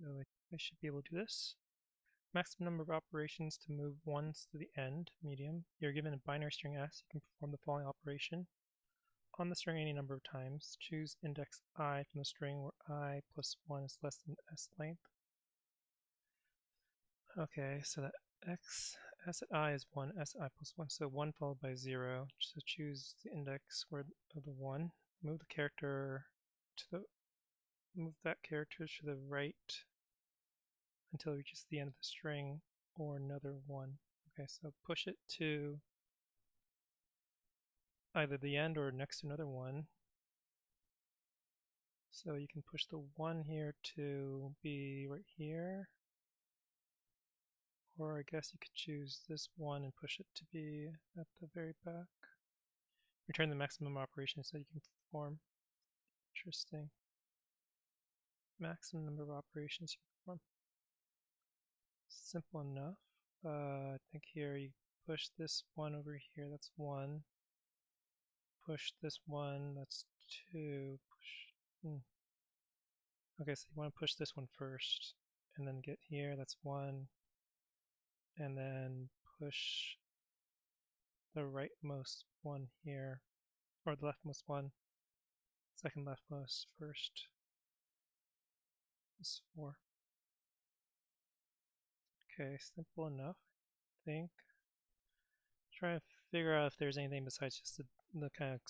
I should be able to do this. Maximum number of operations to move ones to the end, medium. You're given a binary string s, you can perform the following operation. On the string any number of times, choose index I from the string where I plus 1 is less than s length. Okay, so that s at I is 1, si plus 1, so 1 followed by 0. So choose the index where of the 1. Move the character to the move that character to the right until it reaches the end of the string, or another 1. Okay, so push it to either the end or next to another 1. So you can push the 1 here to be right here. Or I guess you could choose this 1 and push it to be at the very back. Return the maximum operations that you can perform. Interesting. Maximum number of operations you can perform. Simple enough. I think here you push this 1 over here, that's 1. Push this 1, that's 2. Okay, so you want to push this one first, and then get here, that's 1. And then push the rightmost one here, or the leftmost one, second leftmost first. This 4. Okay, simple enough, I think. Try to figure out if there's anything besides just the kind of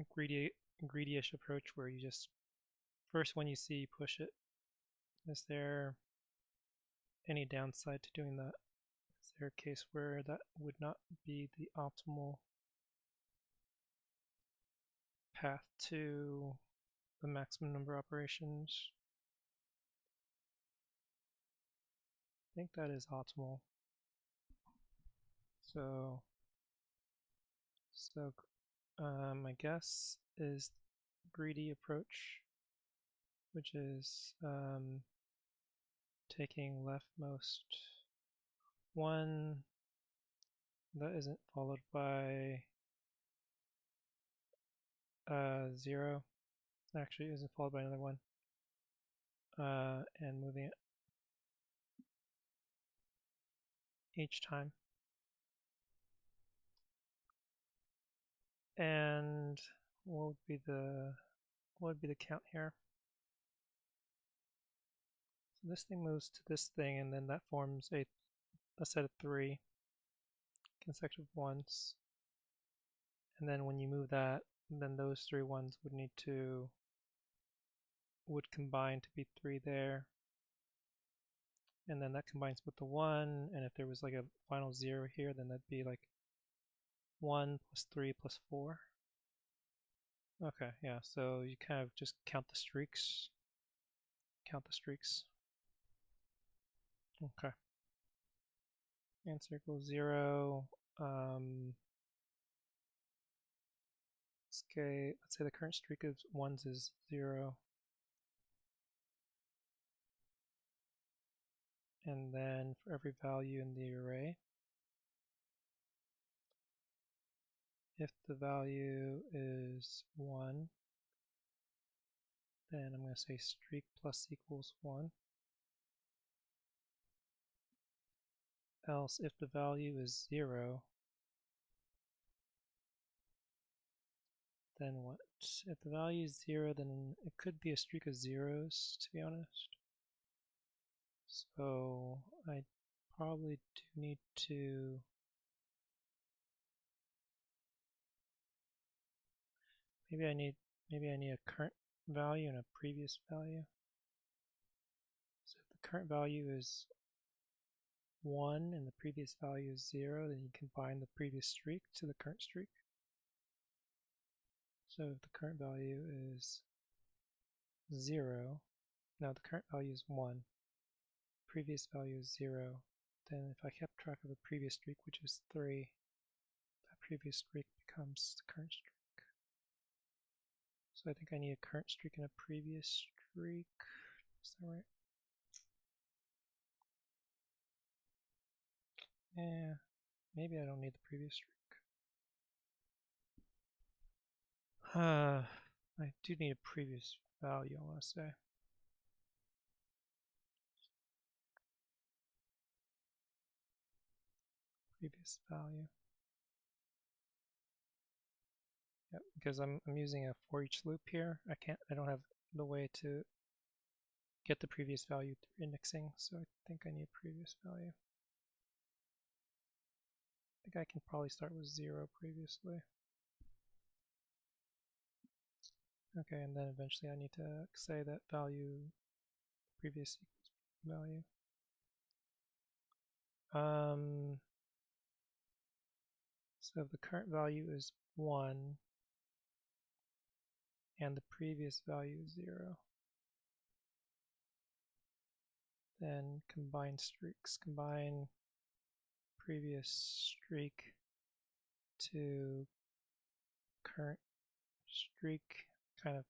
greedy-ish approach where you just, first one you see, you push it. Is there any downside to doing that? Is there a case where that would not be the optimal path to the maximum number of operations? I think that is optimal. So my guess is greedy approach, which is taking leftmost 1 that isn't followed by 0. Actually, isn't followed by another 1, and moving it each time. And what would be the count here? So this thing moves to this thing, and then that forms a set of 3 consecutive ones. And then when you move that, then those 3 ones would combine to be 3 there. And then that combines with the 1, and if there was like a final 0 here, then that'd be like 1 plus 3 plus 4. Okay, yeah, so you kind of just count the streaks. Count the streaks. Okay. Answer equals 0. Okay, let's say the current streak of 1s is 0. And then for every value in the array, if the value is 1, then I'm going to say streak plus equals 1. Else, if the value is 0, then what? If the value is 0, then it could be a streak of zeros, to be honest. So I probably do need to maybe I need a current value and a previous value. So if the current value is 1 and the previous value is 0, then you combine the previous streak to the current streak. So if the current value is 0, now the current value is 1, previous value is 0, then if I kept track of the previous streak, which is 3, that previous streak becomes the current streak. So I think I need a current streak and a previous streak. Is that right? Yeah, maybe I don't need the previous streak. I do need a previous value, I want to say. previous value. Yep, because I'm using a for each loop here. I don't have the way to get the previous value through indexing, so I think I need previous value. I think I can probably start with 0 previously. Okay, and then eventually I need to say that value previous equals value. So if the current value is 1 and the previous value is 0, then combine streaks. Combine previous streak to current streak, kind of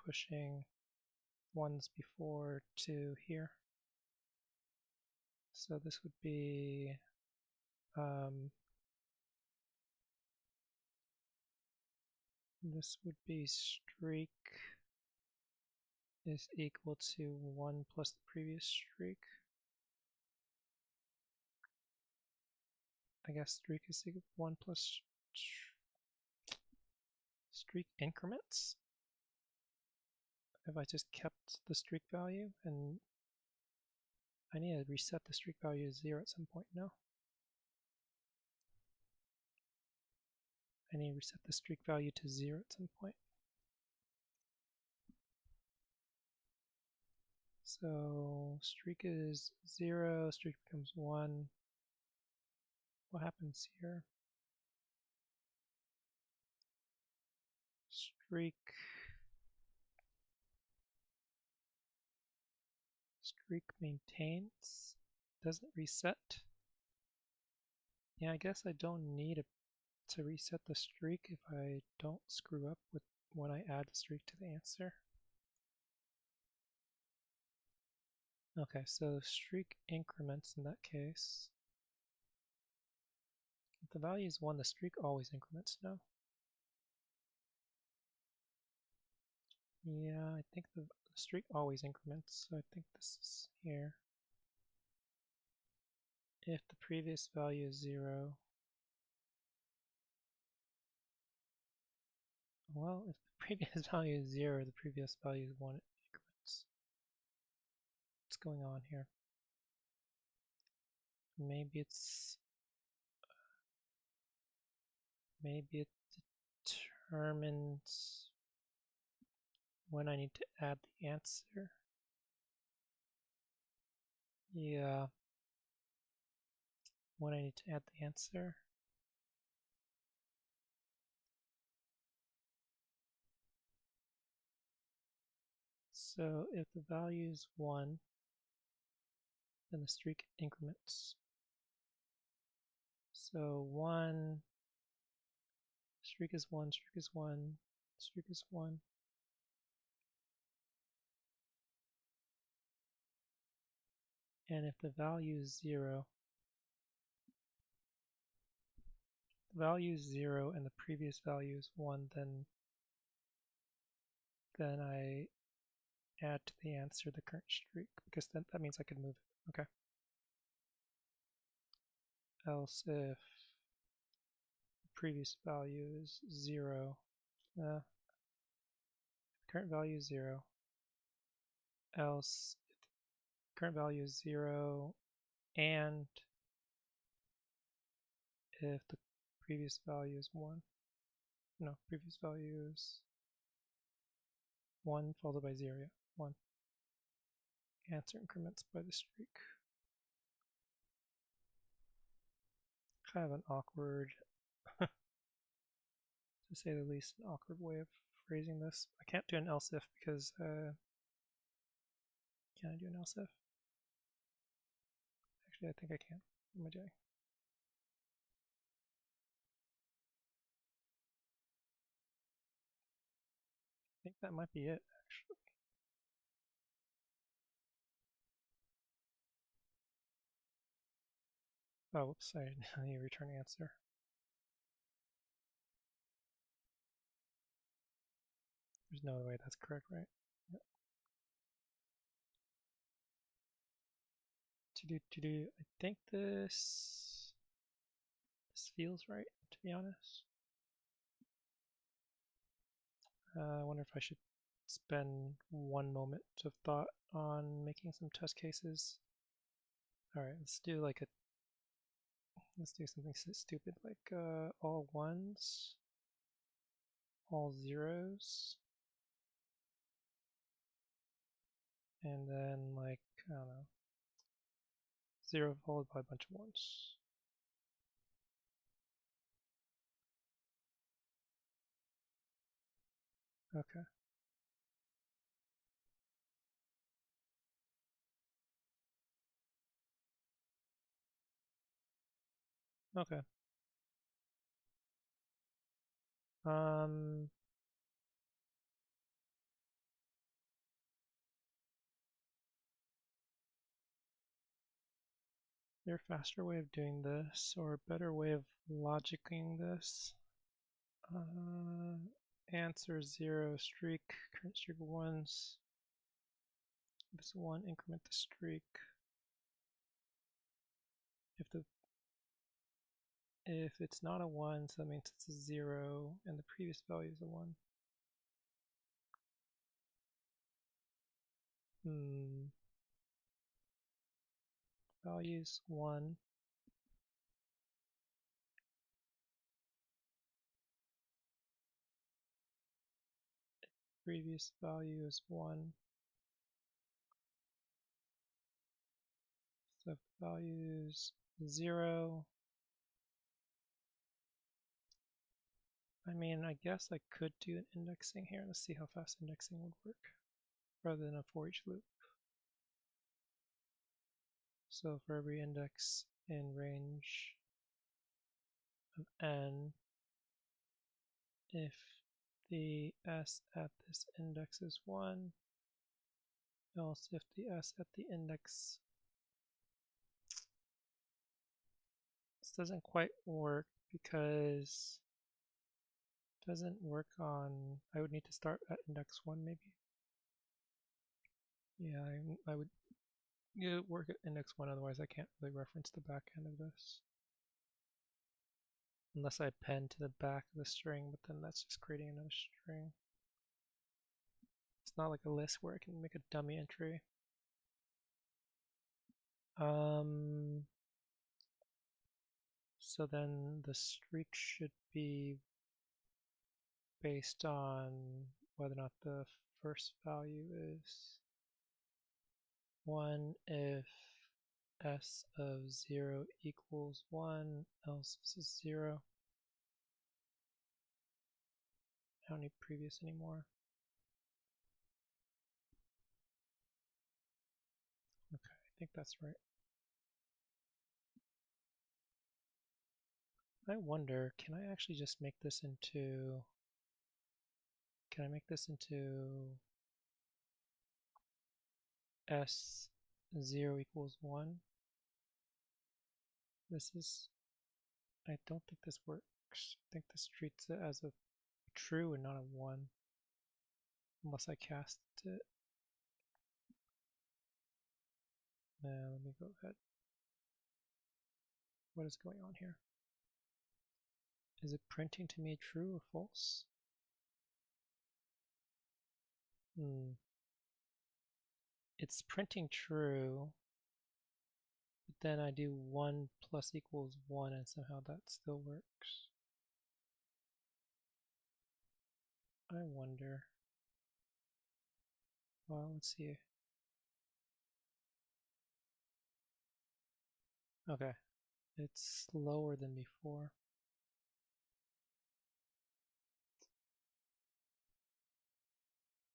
pushing ones before to here. So this would be streak is equal to 1 plus the previous streak. I guess streak is equal to 1 plus streak increments. If I just kept the streak value, and I need to reset the streak value to 0 at some point now. I need to reset the streak value to 0 at some point. So streak is 0, streak becomes 1. What happens here? Streak maintains, doesn't reset. Yeah, I guess I don't need to reset the streak if I don't screw up with when I add the streak to the answer. Okay, so streak increments in that case. If the value is 1, the streak always increments now. Yeah, I think the streak always increments, so I think this is here. If the previous value is 0, well, if the previous value is 0, the previous value is 1, it increments. What's going on here? Maybe it determines when I need to add the answer. Yeah, when I need to add the answer. So if the value is 1, then the streak increments. So 1, streak is 1, streak is 1, streak is 1. And if the value is 0, the value is 0 and the previous value is 1, then I add to the answer the current streak, because that means I could move it. Okay. Else if the previous value is 0, current value is 0, else if the current value is 0 and if the previous value is 1. No, previous value is 1 followed by 0, yeah, 1. Answer increments by the streak. Kind of an awkward, to say the least, an awkward way of phrasing this. I can't do an else if because, can I do an else if? Actually, I think I can. What am I doing? I think that might be it, actually. Oh, whoops, I need to return answer. There's no way that's correct, right? Yep. I think this feels right, to be honest. I wonder if I should spend one moment of thought on making some test cases. Alright, let's do something stupid like all ones, all zeros, and then like, I don't know, 0 followed by a bunch of ones. Okay. Okay. Um, there a faster way of doing this or a better way of logicking this? Answer 0, streak, current streak of ones. If it's 1, increment the streak. If it's not a 1, so that means it's a 0, and the previous value is a 1. Values 1. Previous value is 1. So values 0. I mean, I guess I could do an indexing here. Let's see how fast indexing would work rather than a for each loop. So for every index in range of n, if the s at this index is 1, else if the s at the index, this doesn't quite work because it doesn't work on, I would need to start at index 1 maybe. Yeah, I would work at index 1, otherwise I can't really reference the back end of this. Unless I append to the back of the string, but then that's just creating another string. It's not like a list where I can make a dummy entry. So then the streak should be based on whether or not the first value is 1 if s of 0 equals 1, else this is 0. I don't need previous anymore. Okay, I think that's right. I wonder, can I actually just make this into, can I make this into s0 equals 1? This is, I don't think this works. I think this treats it as a true and not a 1, unless I cast it. Now let me go ahead. What is going on here? Is it printing to me true or false? It's printing true, but then I do 1 plus equals 1 and somehow that still works. I wonder. Well, let's see. Okay, it's slower than before.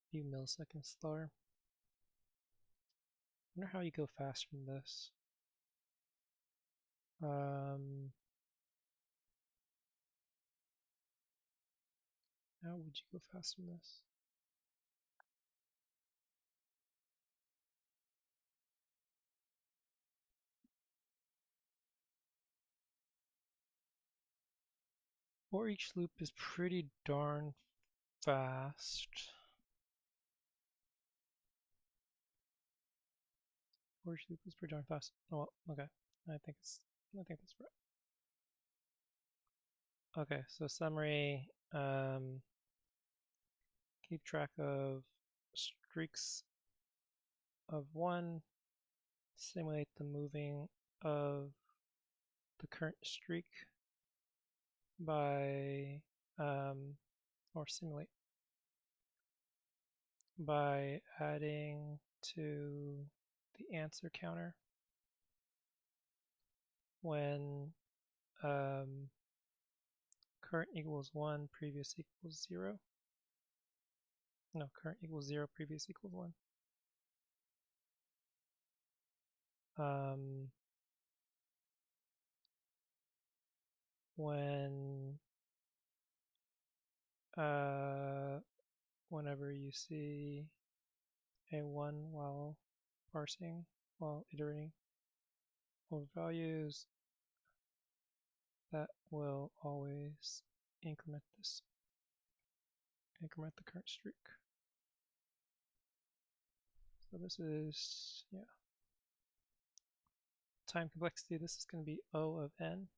A few milliseconds slower. I wonder how you go faster than this. How would you go faster than this? For each loop is pretty darn fast. For each loop is pretty darn fast. Oh, well, okay. I think that's right. Okay, so summary, keep track of streaks of 1, simulate the moving of the current streak by, or simulate by adding to the answer counter when current equals 1, previous equals 0. No, current equals 0, previous equals 1. When whenever you see a 1 while parsing, while iterating over values, that will always increment the current streak. So this is, yeah, time complexity. This is going to be O of n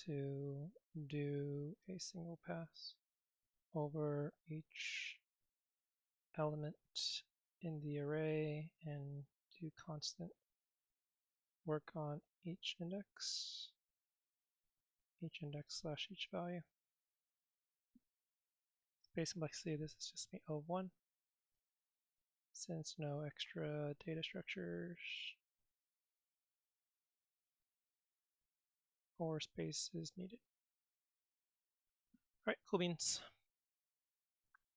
to do a single pass over each element in the array and do constant work on each index slash each value. Space complexity, this is just O of 1, since no extra data structures or space is needed. All right, cool beans.